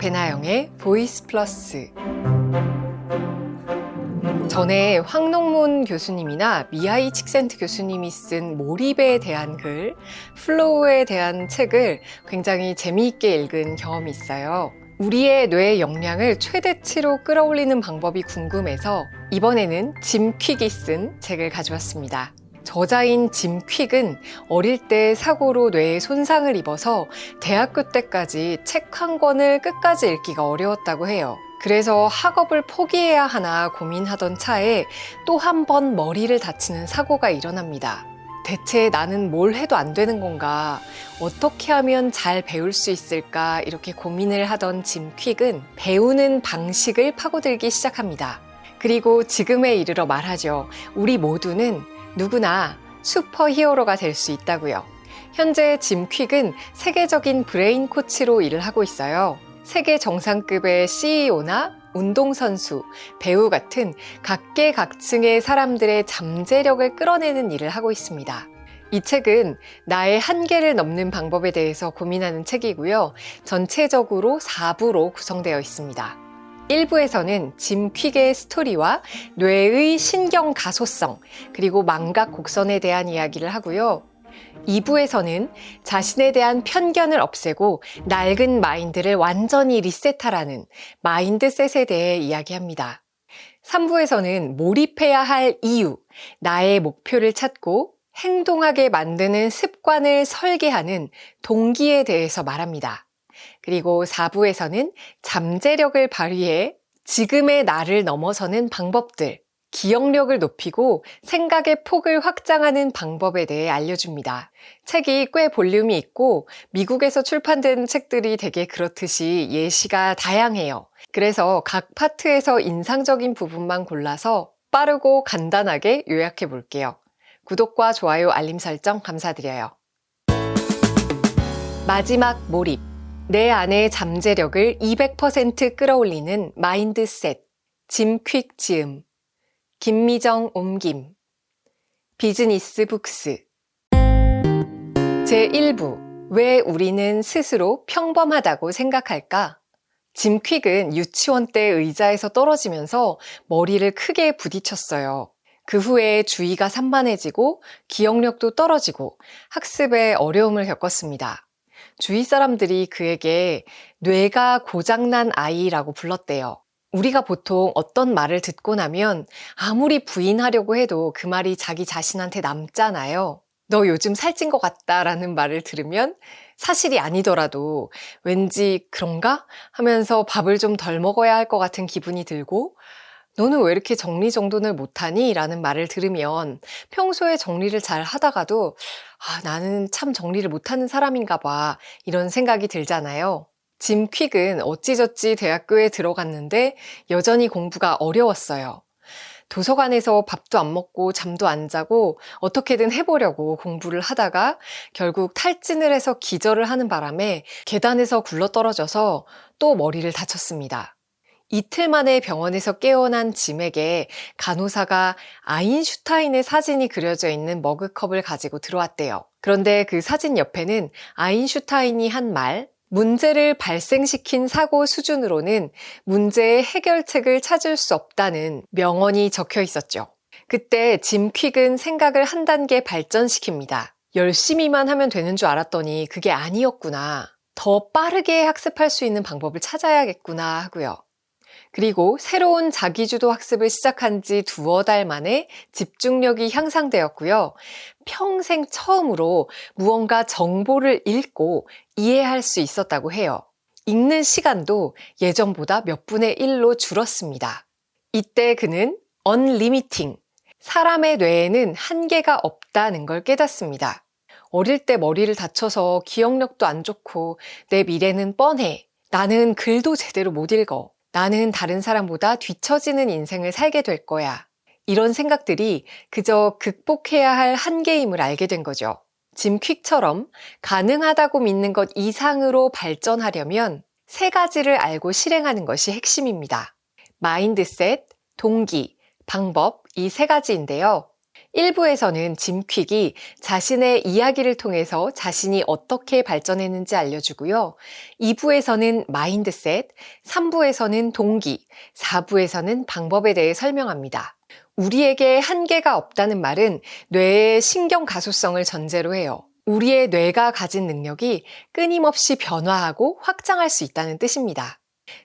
배나영의 보이스 플러스. 전에 황농문 교수님이나 미하이 칙센트 교수님이 쓴 몰입에 대한 글, 플로우에 대한 책을 굉장히 재미있게 읽은 경험이 있어요. 우리의 뇌의 역량을 최대치로 끌어올리는 방법이 궁금해서 이번에는 짐 퀵이 쓴 책을 가져왔습니다. 저자인 짐 퀵은 어릴 때 사고로 뇌에 손상을 입어서 대학교 때까지 책 한 권을 끝까지 읽기가 어려웠다고 해요. 그래서 학업을 포기해야 하나 고민하던 차에 또 한 번 머리를 다치는 사고가 일어납니다. 대체 나는 뭘 해도 안 되는 건가? 어떻게 하면 잘 배울 수 있을까? 이렇게 고민을 하던 짐 퀵은 배우는 방식을 파고들기 시작합니다. 그리고 지금에 이르러 말하죠. 우리 모두는 누구나 슈퍼히어로가 될 수 있다고요. 현재 짐 퀵은 세계적인 브레인 코치로 일을 하고 있어요. 세계 정상급의 CEO나 운동선수, 배우 같은 각계각층의 사람들의 잠재력을 끌어내는 일을 하고 있습니다. 이 책은 나의 한계를 넘는 방법에 대해서 고민하는 책이고요. 전체적으로 4부로 구성되어 있습니다. 1부에서는 짐 퀵의 스토리와 뇌의 신경 가소성, 그리고 망각 곡선에 대한 이야기를 하고요. 2부에서는 자신에 대한 편견을 없애고 낡은 마인드를 완전히 리셋하라는 마인드셋에 대해 이야기합니다. 3부에서는 몰입해야 할 이유, 나의 목표를 찾고 행동하게 만드는 습관을 설계하는 동기에 대해서 말합니다. 그리고 4부에서는 잠재력을 발휘해 지금의 나를 넘어서는 방법들, 기억력을 높이고 생각의 폭을 확장하는 방법에 대해 알려줍니다. 책이 꽤 볼륨이 있고 미국에서 출판된 책들이 되게 그렇듯이 예시가 다양해요. 그래서 각 파트에서 인상적인 부분만 골라서 빠르고 간단하게 요약해 볼게요. 구독과 좋아요, 알림 설정 감사드려요. 마지막 몰입. 내 안의 잠재력을 200% 끌어올리는 마인드셋. 짐 퀵 지음. 김미정 옮김. 비즈니스 북스. 제1부. 왜 우리는 스스로 평범하다고 생각할까? 짐 퀵은 유치원 때 의자에서 떨어지면서 머리를 크게 부딪혔어요. 그 후에 주의가 산만해지고 기억력도 떨어지고 학습에 어려움을 겪었습니다. 주위 사람들이 그에게 뇌가 고장난 아이라고 불렀대요. 우리가 보통 어떤 말을 듣고 나면 아무리 부인하려고 해도 그 말이 자기 자신한테 남잖아요. 너 요즘 살찐 것 같다라는 말을 들으면 사실이 아니더라도 왠지 그런가? 하면서 밥을 좀 덜 먹어야 할 것 같은 기분이 들고 너는 왜 이렇게 정리정돈을 못하니? 라는 말을 들으면 평소에 정리를 잘 하다가도 나는 참 정리를 못하는 사람인가 봐 이런 생각이 들잖아요. 짐 퀵은 어찌저찌 대학교에 들어갔는데 여전히 공부가 어려웠어요. 도서관에서 밥도 안 먹고 잠도 안 자고 어떻게든 해보려고 공부를 하다가 결국 탈진을 해서 기절을 하는 바람에 계단에서 굴러떨어져서 또 머리를 다쳤습니다. 이틀 만에 병원에서 깨어난 짐에게 간호사가 아인슈타인의 사진이 그려져 있는 머그컵을 가지고 들어왔대요. 그런데 그 사진 옆에는 아인슈타인이 한 말, 문제를 발생시킨 사고 수준으로는 문제의 해결책을 찾을 수 없다는 명언이 적혀 있었죠. 그때 짐 퀵은 생각을 한 단계 발전시킵니다. 열심히만 하면 되는 줄 알았더니 그게 아니었구나. 더 빠르게 학습할 수 있는 방법을 찾아야겠구나 하고요. 그리고 새로운 자기주도 학습을 시작한 지 2-달 만에 집중력이 향상되었고요. 평생 처음으로 무언가 정보를 읽고 이해할 수 있었다고 해요. 읽는 시간도 예전보다 몇 분의 1로 줄었습니다. 이때 그는 unlimiting, 사람의 뇌에는 한계가 없다는 걸 깨닫습니다. 어릴 때 머리를 다쳐서 기억력도 안 좋고 내 미래는 뻔해. 나는 글도 제대로 못 읽어. 나는 다른 사람보다 뒤처지는 인생을 살게 될 거야. 이런 생각들이 그저 극복해야 할 한계임을 알게 된 거죠. 짐 퀵처럼 가능하다고 믿는 것 이상으로 발전하려면 3가지를 알고 실행하는 것이 핵심입니다. 마인드셋, 동기, 방법 이 3가지인데요. 1부에서는 짐 퀵이 자신의 이야기를 통해서 자신이 어떻게 발전했는지 알려주고요. 2부에서는 마인드셋, 3부에서는 동기, 4부에서는 방법에 대해 설명합니다. 우리에게 한계가 없다는 말은 뇌의 신경 가소성을 전제로 해요. 우리의 뇌가 가진 능력이 끊임없이 변화하고 확장할 수 있다는 뜻입니다.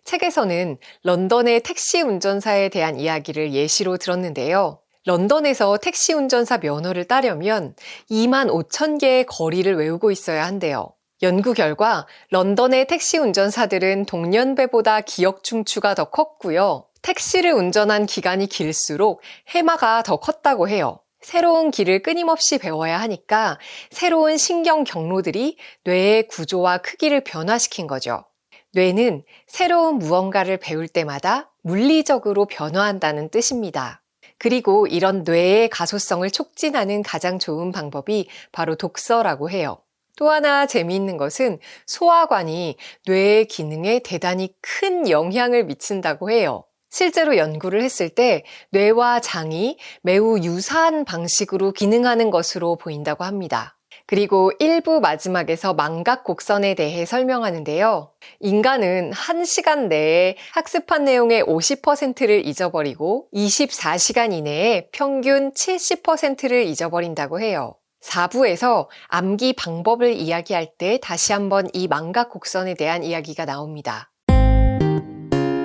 책에서는 런던의 택시 운전사에 대한 이야기를 예시로 들었는데요. 런던에서 택시 운전사 면허를 따려면 2만 5천 개의 거리를 외우고 있어야 한대요. 연구 결과 런던의 택시 운전사들은 동년배보다 기억 중추가 더 컸고요. 택시를 운전한 기간이 길수록 해마가 더 컸다고 해요. 새로운 길을 끊임없이 배워야 하니까 새로운 신경 경로들이 뇌의 구조와 크기를 변화시킨 거죠. 뇌는 새로운 무언가를 배울 때마다 물리적으로 변화한다는 뜻입니다. 그리고 이런 뇌의 가소성을 촉진하는 가장 좋은 방법이 바로 독서라고 해요. 또 하나 재미있는 것은 소화관이 뇌의 기능에 대단히 큰 영향을 미친다고 해요. 실제로 연구를 했을 때 뇌와 장이 매우 유사한 방식으로 기능하는 것으로 보인다고 합니다. 그리고 1부 마지막에서 망각 곡선에 대해 설명하는데요. 인간은 1시간 내에 학습한 내용의 50%를 잊어버리고 24시간 이내에 평균 70%를 잊어버린다고 해요. 4부에서 암기 방법을 이야기할 때 다시 한번 이 망각 곡선에 대한 이야기가 나옵니다.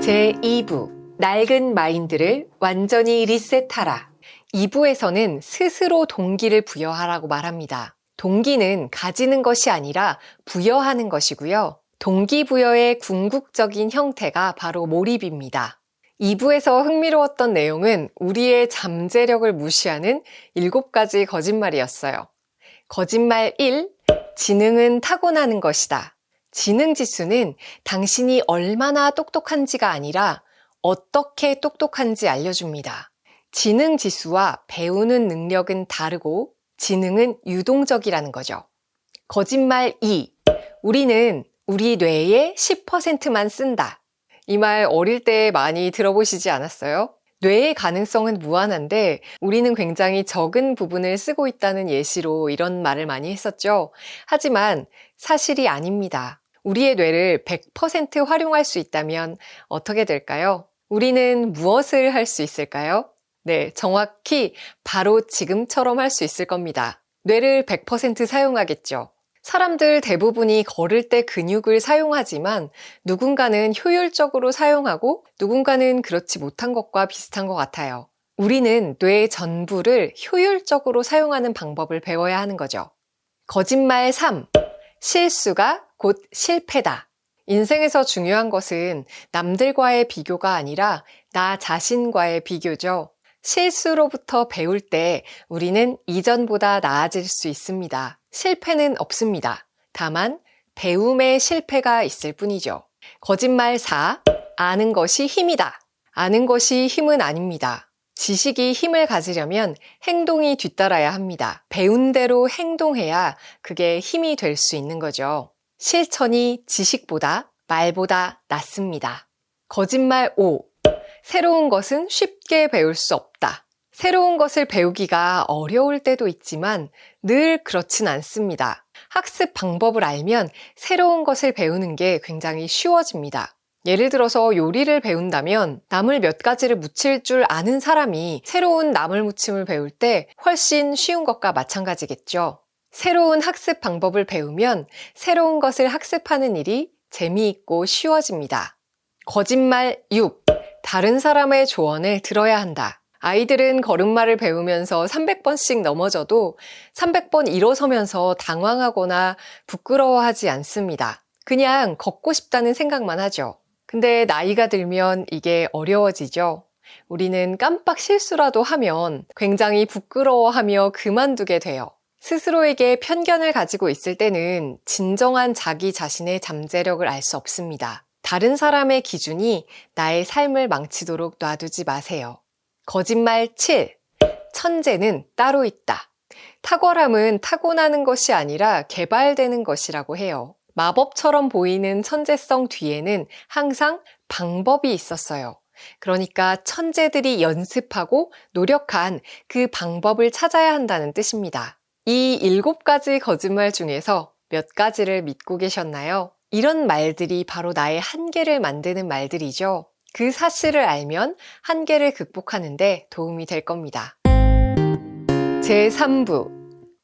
제2부 낡은 마인드를 완전히 리셋하라. 2부에서는 스스로 동기를 부여하라고 말합니다. 동기는 가지는 것이 아니라 부여하는 것이고요. 동기부여의 궁극적인 형태가 바로 몰입입니다. 2부에서 흥미로웠던 내용은 우리의 잠재력을 무시하는 7가지 거짓말이었어요. 거짓말 1. 지능은 타고나는 것이다. 지능 지수는 당신이 얼마나 똑똑한지가 아니라 어떻게 똑똑한지 알려줍니다. 지능 지수와 배우는 능력은 다르고 지능은 유동적이라는 거죠. 거짓말 2. 우리는 우리 뇌의 10%만 쓴다. 이 말 어릴 때 많이 들어보시지 않았어요? 뇌의 가능성은 무한한데 우리는 굉장히 적은 부분을 쓰고 있다는 예시로 이런 말을 많이 했었죠. 하지만 사실이 아닙니다. 우리의 뇌를 100% 활용할 수 있다면 어떻게 될까요? 우리는 무엇을 할 수 있을까요? 네, 정확히 바로 지금처럼 할 수 있을 겁니다. 뇌를 100% 사용하겠죠. 사람들 대부분이 걸을 때 근육을 사용하지만 누군가는 효율적으로 사용하고 누군가는 그렇지 못한 것과 비슷한 것 같아요. 우리는 뇌의 전부를 효율적으로 사용하는 방법을 배워야 하는 거죠. 거짓말 3. 실수가 곧 실패다. 인생에서 중요한 것은 남들과의 비교가 아니라 나 자신과의 비교죠. 실수로부터 배울 때 우리는 이전보다 나아질 수 있습니다. 실패는 없습니다. 다만 배움의 실패가 있을 뿐이죠. 거짓말 4. 아는 것이 힘이다. 아는 것이 힘은 아닙니다. 지식이 힘을 가지려면 행동이 뒤따라야 합니다. 배운 대로 행동해야 그게 힘이 될 수 있는 거죠. 실천이 지식보다 말보다 낫습니다. 거짓말 5. 새로운 것은 쉽게 배울 수 없다. 새로운 것을 배우기가 어려울 때도 있지만 늘 그렇진 않습니다. 학습 방법을 알면 새로운 것을 배우는 게 굉장히 쉬워집니다. 예를 들어서 요리를 배운다면 나물 몇 가지를 무칠 줄 아는 사람이 새로운 나물 무침을 배울 때 훨씬 쉬운 것과 마찬가지겠죠. 새로운 학습 방법을 배우면 새로운 것을 학습하는 일이 재미있고 쉬워집니다. 거짓말 6. 다른 사람의 조언을 들어야 한다. 아이들은 걸음마를 배우면서 300번씩 넘어져도 300번 일어서면서 당황하거나 부끄러워하지 않습니다. 그냥 걷고 싶다는 생각만 하죠. 근데 나이가 들면 이게 어려워지죠. 우리는 깜빡 실수라도 하면 굉장히 부끄러워하며 그만두게 돼요. 스스로에게 편견을 가지고 있을 때는 진정한 자기 자신의 잠재력을 알 수 없습니다. 다른 사람의 기준이 나의 삶을 망치도록 놔두지 마세요. 거짓말 7. 천재는 따로 있다. 탁월함은 타고나는 것이 아니라 개발되는 것이라고 해요. 마법처럼 보이는 천재성 뒤에는 항상 방법이 있었어요. 그러니까 천재들이 연습하고 노력한 그 방법을 찾아야 한다는 뜻입니다. 이 7가지 거짓말 중에서 몇 가지를 믿고 계셨나요? 이런 말들이 바로 나의 한계를 만드는 말들이죠. 그 사실을 알면 한계를 극복하는데 도움이 될 겁니다. 제3부,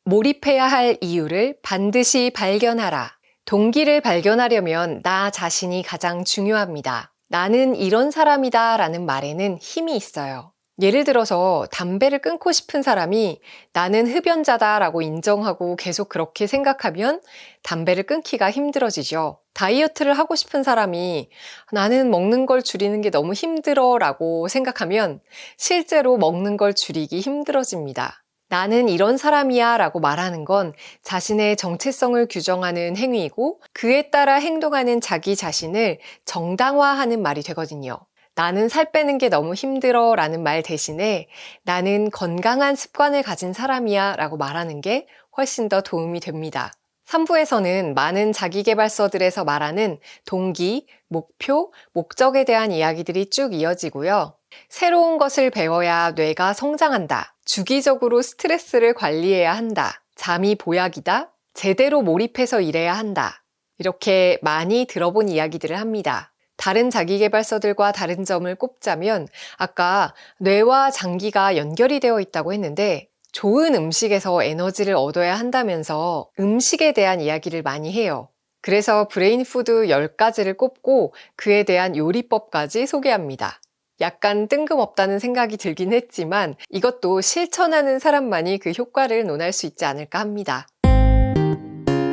몰입해야 할 이유를 반드시 발견하라. 동기를 발견하려면 나 자신이 가장 중요합니다. 나는 이런 사람이다 라는 말에는 힘이 있어요. 예를 들어서 담배를 끊고 싶은 사람이 나는 흡연자다 라고 인정하고 계속 그렇게 생각하면 담배를 끊기가 힘들어지죠. 다이어트를 하고 싶은 사람이 나는 먹는 걸 줄이는 게 너무 힘들어 라고 생각하면 실제로 먹는 걸 줄이기 힘들어집니다. 나는 이런 사람이야 라고 말하는 건 자신의 정체성을 규정하는 행위이고 그에 따라 행동하는 자기 자신을 정당화하는 말이 되거든요. 나는 살 빼는 게 너무 힘들어 라는 말 대신에 나는 건강한 습관을 가진 사람이야 라고 말하는 게 훨씬 더 도움이 됩니다. 3부에서는 많은 자기계발서들에서 말하는 동기, 목표, 목적에 대한 이야기들이 쭉 이어지고요. 새로운 것을 배워야 뇌가 성장한다. 주기적으로 스트레스를 관리해야 한다. 잠이 보약이다. 제대로 몰입해서 일해야 한다. 이렇게 많이 들어본 이야기들을 합니다. 다른 자기계발서들과 다른 점을 꼽자면 아까 뇌와 장기가 연결이 되어 있다고 했는데 좋은 음식에서 에너지를 얻어야 한다면서 음식에 대한 이야기를 많이 해요. 그래서 브레인푸드 10가지를 꼽고 그에 대한 요리법까지 소개합니다. 약간 뜬금없다는 생각이 들긴 했지만 이것도 실천하는 사람만이 그 효과를 논할 수 있지 않을까 합니다.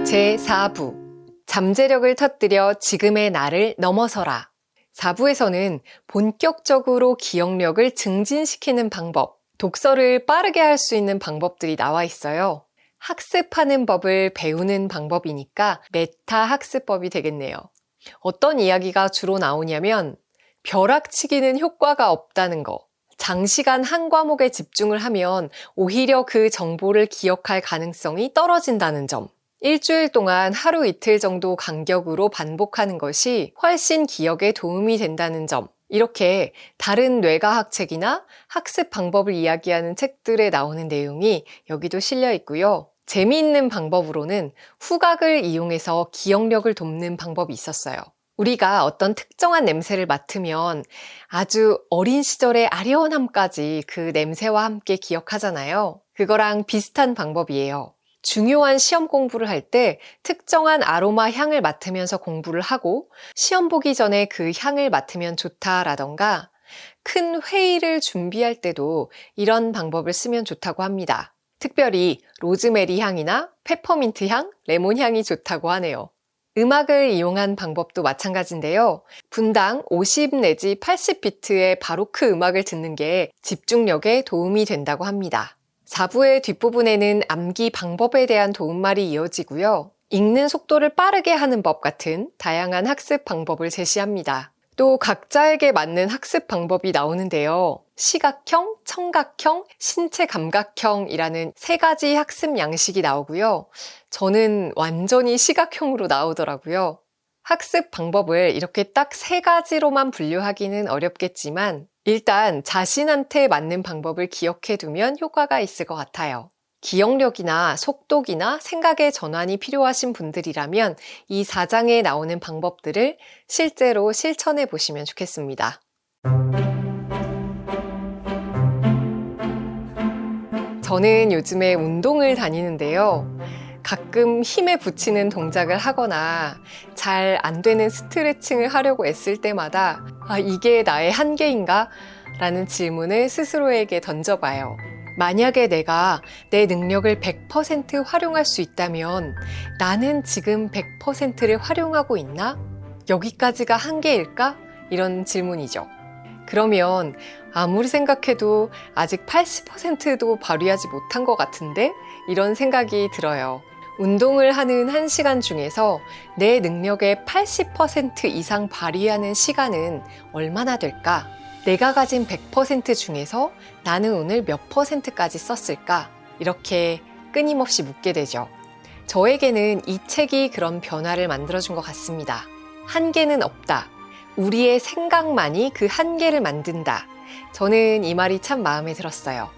제4부, 잠재력을 터뜨려 지금의 나를 넘어서라. 4부에서는 본격적으로 기억력을 증진시키는 방법, 독서를 빠르게 할 수 있는 방법들이 나와 있어요. 학습하는 법을 배우는 방법이니까 메타 학습법이 되겠네요. 어떤 이야기가 주로 나오냐면 벼락치기는 효과가 없다는 거. 장시간 한 과목에 집중을 하면 오히려 그 정보를 기억할 가능성이 떨어진다는 점. 일주일 동안 하루 이틀 정도 간격으로 반복하는 것이 훨씬 기억에 도움이 된다는 점. 이렇게 다른 뇌과학 책이나 학습 방법을 이야기하는 책들에 나오는 내용이 여기도 실려 있고요. 재미있는 방법으로는 후각을 이용해서 기억력을 돕는 방법이 있었어요. 우리가 어떤 특정한 냄새를 맡으면 아주 어린 시절의 아련함까지 그 냄새와 함께 기억하잖아요. 그거랑 비슷한 방법이에요. 중요한 시험 공부를 할 때 특정한 아로마 향을 맡으면서 공부를 하고 시험 보기 전에 그 향을 맡으면 좋다라던가 큰 회의를 준비할 때도 이런 방법을 쓰면 좋다고 합니다. 특별히 로즈메리 향이나 페퍼민트 향, 레몬 향이 좋다고 하네요. 음악을 이용한 방법도 마찬가지인데요. 분당 50 내지 80비트의 바로크 음악을 듣는 게 집중력에 도움이 된다고 합니다. 4부의 뒷부분에는 암기 방법에 대한 도움말이 이어지고요. 읽는 속도를 빠르게 하는 법 같은 다양한 학습 방법을 제시합니다. 또 각자에게 맞는 학습 방법이 나오는데요. 시각형, 청각형, 신체 감각형이라는 3가지 학습 양식이 나오고요. 저는 완전히 시각형으로 나오더라고요. 학습 방법을 이렇게 딱 3가지로만 분류하기는 어렵겠지만 일단 자신한테 맞는 방법을 기억해 두면 효과가 있을 것 같아요. 기억력이나 속독이나 생각의 전환이 필요하신 분들이라면 이 4장에 나오는 방법들을 실제로 실천해 보시면 좋겠습니다. 저는 요즘에 운동을 다니는데요. 가끔 힘에 부치는 동작을 하거나 잘 안 되는 스트레칭을 하려고 애쓸 때마다 이게 나의 한계인가? 라는 질문을 스스로에게 던져봐요. 만약에 내가 내 능력을 100% 활용할 수 있다면 나는 지금 100%를 활용하고 있나? 여기까지가 한계일까? 이런 질문이죠. 그러면 아무리 생각해도 아직 80%도 발휘하지 못한 것 같은데? 이런 생각이 들어요. 운동을 하는 1시간 중에서 내 능력의 80% 이상 발휘하는 시간은 얼마나 될까? 내가 가진 100% 중에서 나는 오늘 몇 %까지 썼을까? 이렇게 끊임없이 묻게 되죠. 저에게는 이 책이 그런 변화를 만들어준 것 같습니다. 한계는 없다. 우리의 생각만이 그 한계를 만든다. 저는 이 말이 참 마음에 들었어요.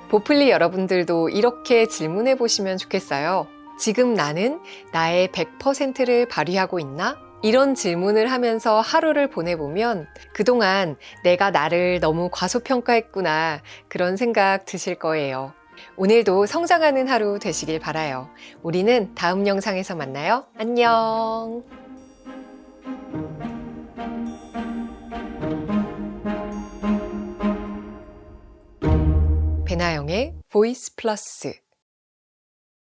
보플리 여러분들도 이렇게 질문해 보시면 좋겠어요. 지금 나는 나의 100%를 발휘하고 있나? 이런 질문을 하면서 하루를 보내보면 그동안 내가 나를 너무 과소평가했구나 그런 생각 드실 거예요. 오늘도 성장하는 하루 되시길 바라요. 우리는 다음 영상에서 만나요. 안녕. 배나영의 보이스 플러스